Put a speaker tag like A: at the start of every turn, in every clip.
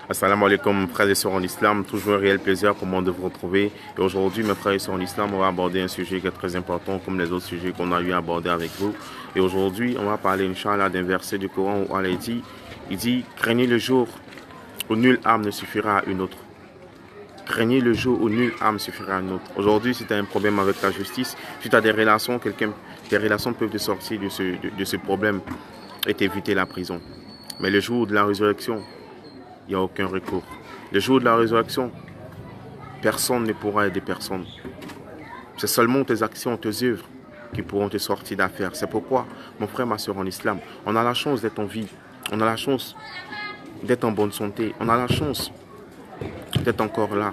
A: Assalamu alaikum, frères et sœurs en islam, toujours un réel plaisir pour moi de vous retrouver. Et aujourd'hui, mes frères et sœurs en islam, on va aborder un sujet qui est très important comme les autres sujets qu'on a eu à aborder avec vous. Et aujourd'hui, on va parler, Inch'Allah, d'un verset du Coran où Allah dit, craignez le jour où nulle âme ne suffira à une autre. Craignez le jour où nulle âme suffira à une autre. Aujourd'hui, si tu as un problème avec la justice, si tu as des relations, tes relations peuvent te sortir de ce problème et t'éviter la prison. Mais le jour de la résurrection, il n'y a aucun recours. Le jour de la résurrection, personne ne pourra aider personne. C'est seulement tes actions, tes œuvres qui pourront te sortir d'affaire. C'est pourquoi, mon frère, ma soeur en islam, on a la chance d'être en vie. On a la chance d'être en bonne santé. On a la chance d'être encore là.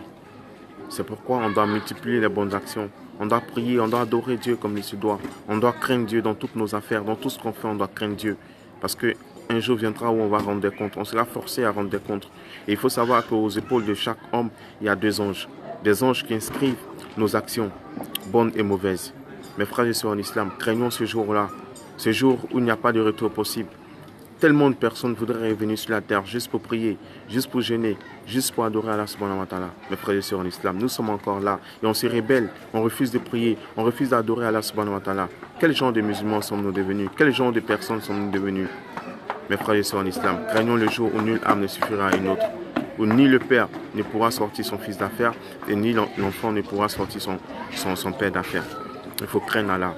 A: C'est pourquoi on doit multiplier les bonnes actions. On doit prier, on doit adorer Dieu comme il se doit. On doit craindre Dieu dans toutes nos affaires, dans tout ce qu'on fait, on doit craindre Dieu. Parce que un jour viendra où on va rendre des comptes. On sera forcé à rendre des comptes. Et il faut savoir qu'aux épaules de chaque homme, il y a deux anges. Des anges qui inscrivent nos actions, bonnes et mauvaises. Mes frères et sœurs en islam, craignons ce jour-là. Ce jour où il n'y a pas de retour possible. Tellement de personnes voudraient revenir sur la terre juste pour prier, juste pour jeûner, juste pour adorer Allah subhanahu wa ta'ala. Mes frères et sœurs en islam, nous sommes encore là et on se rébelle, on refuse de prier, on refuse d'adorer Allah subhanahu wa ta'ala. Quel genre de musulmans sommes-nous devenus? Quel genre de personnes sommes-nous devenus? Mes frères et sœurs en islam, craignons le jour où nulle âme ne suffira à une autre, où ni le père ne pourra sortir son fils d'affaires et ni l'enfant ne pourra sortir son père d'affaires. Il faut craindre Allah,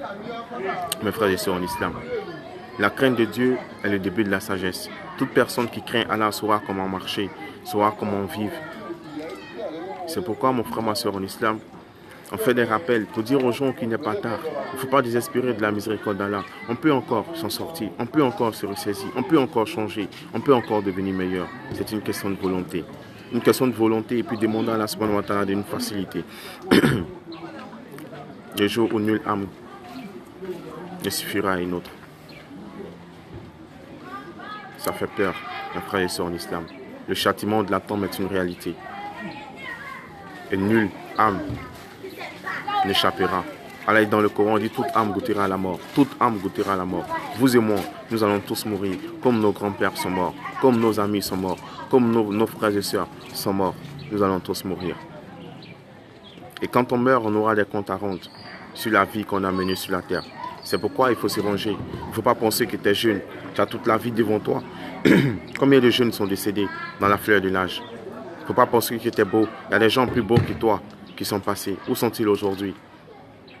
A: mes frères et sœurs en islam. La crainte de Dieu est le début de la sagesse. Toute personne qui craint Allah saura comment marcher, saura comment vivre. C'est pourquoi, mon frère, ma soeur en islam, on fait des rappels pour dire aux gens qu'il n'est pas tard. Il ne faut pas désespérer de la miséricorde d'Allah. On peut encore s'en sortir, on peut encore se ressaisir, on peut encore changer, on peut encore devenir meilleur. C'est une question de volonté. Une question de volonté et puis demander à Allah subhanahu wa ta'ala d'une facilité. Le jour où nulle âme ne suffira à une autre. Ça fait peur, mes frères et sœurs en islam. Le châtiment de la tombe est une réalité. Et nulle âme n'échappera. Allah dans le Coran dit toute âme goûtera à la mort. Toute âme goûtera à la mort. Vous et moi, nous allons tous mourir. Comme nos grands-pères sont morts. Comme nos amis sont morts. Comme nos frères et sœurs sont morts. Nous allons tous mourir. Et quand on meurt, on aura des comptes à rendre sur la vie qu'on a menée sur la terre. C'est pourquoi il faut se ranger. Il ne faut pas penser que tu es jeune. Tu as toute la vie devant toi. Combien de jeunes sont décédés dans la fleur de l'âge? Il ne faut pas penser que tu es beau. Il y a des gens plus beaux que toi qui sont passés. Où sont-ils aujourd'hui?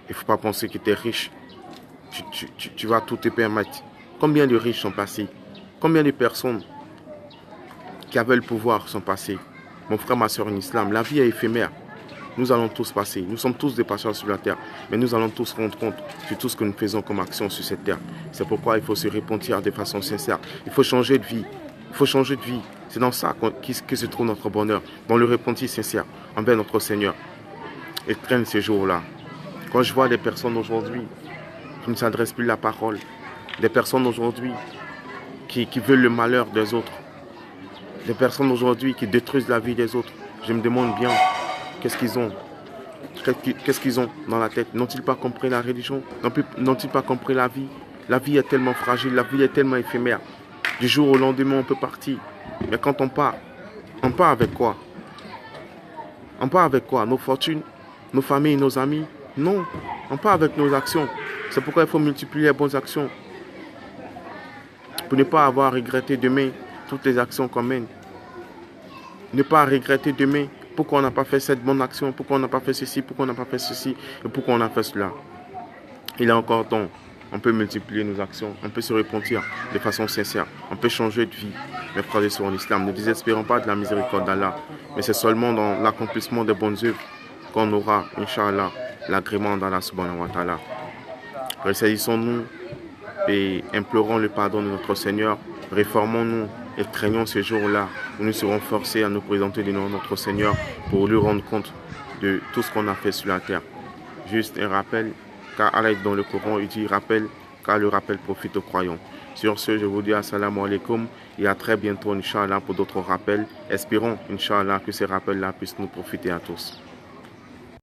A: Il ne faut pas penser que tu es riche. Tu vas tout te permettre. Combien de riches sont passés? Combien de personnes qui avaient le pouvoir sont passées? Mon frère, ma soeur en islam, la vie est éphémère. Nous allons tous passer. Nous sommes tous des passeurs sur la terre. Mais nous allons tous rendre compte de tout ce que nous faisons comme action sur cette terre. C'est pourquoi il faut se repentir de façon sincère. Il faut changer de vie. Il faut changer de vie. C'est dans ça que se trouve notre bonheur. Dans le repentir sincère envers notre Seigneur. Et craindre ces jours-là. Quand je vois des personnes aujourd'hui qui ne s'adressent plus la parole. Des personnes aujourd'hui qui veulent le malheur des autres. Des personnes aujourd'hui qui détruisent la vie des autres. Je me demande bien. Qu'est-ce qu'ils ont? Qu'est-ce qu'ils ont dans la tête? N'ont-ils pas compris la religion? N'ont-ils pas compris la vie? La vie est tellement fragile, la vie est tellement éphémère. Du jour au lendemain, on peut partir. Mais quand on part avec quoi? On part avec quoi? Nos fortunes? Nos familles, nos amis? Non, on part avec nos actions. C'est pourquoi il faut multiplier les bonnes actions. Pour ne pas avoir à regretter demain toutes les actions qu'on mène. Ne pas regretter demain. Pourquoi on n'a pas fait cette bonne action? Pourquoi on n'a pas fait ceci? Pourquoi on n'a pas fait ceci? Et pourquoi on a fait cela? Il est encore temps. On peut multiplier nos actions. On peut se repentir de façon sincère. On peut changer de vie. Mes frères et sœurs en islam, ne désespérons pas de la miséricorde d'Allah. Mais c'est seulement dans l'accomplissement des bonnes œuvres qu'on aura, Inch'Allah, l'agrément d'Allah subhanahu wa ta'ala. Ressaisissons-nous et implorons le pardon de notre Seigneur. Réformons-nous et craignons ce jour-là où nous serons forcés à nous présenter devant notre Seigneur pour lui rendre compte de tout ce qu'on a fait sur la terre. Juste un rappel, car Allah dans le Coran, il dit rappel, car le rappel profite aux croyants. Sur ce, je vous dis assalamu alaikum et à très bientôt, Inch'Allah, pour d'autres rappels. Espérons, Inch'Allah, que ces rappels-là puissent nous profiter à tous.